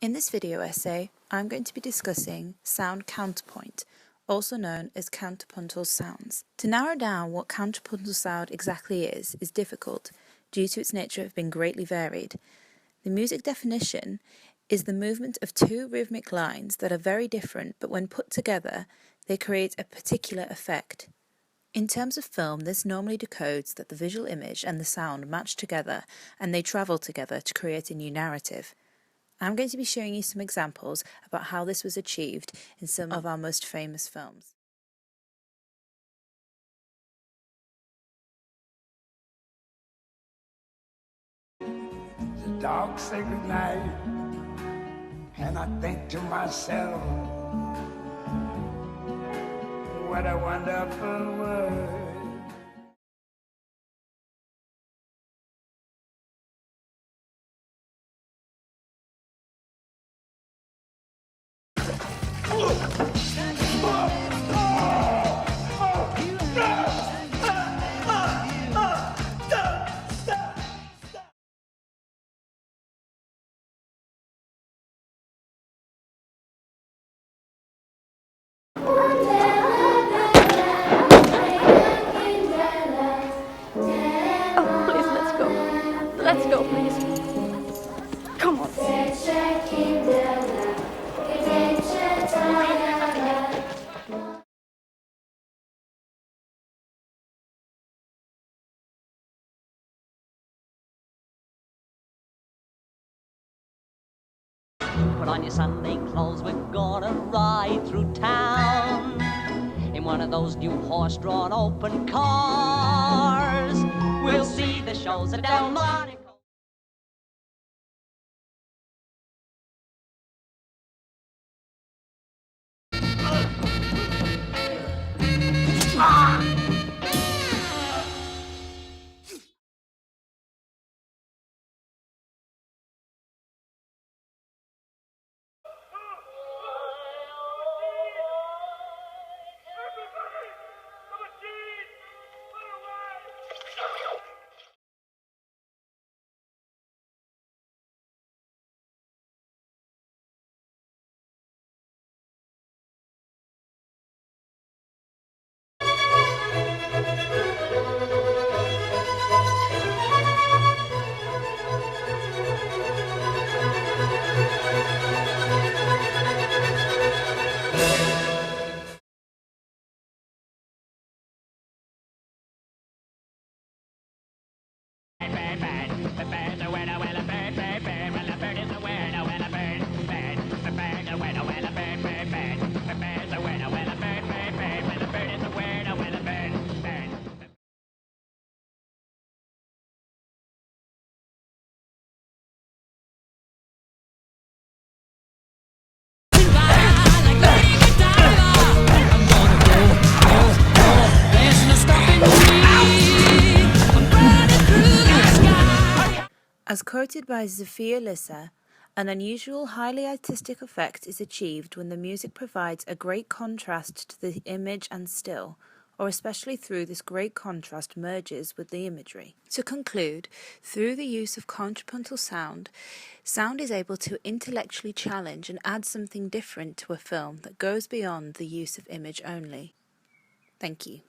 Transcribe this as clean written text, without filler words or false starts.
In this video essay, I'm going to be discussing sound counterpoint, also known as counterpuntal sounds. To narrow down what counterpuntal sound exactly is difficult due to its nature of being greatly varied. The music definition is the movement of two rhythmic lines that are very different, but when put together, they create a particular effect. In terms of film, this normally decodes that the visual image and the sound match together and they travel together to create a new narrative. I'm going to be showing you some examples about how this was achieved in some of our most famous films. The dogs say goodnight, and I think to myself, what a wonderful world. Oh, please, let's go. Let's go, please. Come on. Put on your Sunday clothes, we're gonna ride through town in one of those new horse-drawn open cars. We'll see the shows at Delmonico. As quoted by Zofia Lissa, an unusual, highly artistic effect is achieved when the music provides a great contrast to the image and still, or especially through this great contrast merges with the imagery. To conclude, through the use of contrapuntal sound is able to intellectually challenge and add something different to a film that goes beyond the use of image only. Thank you.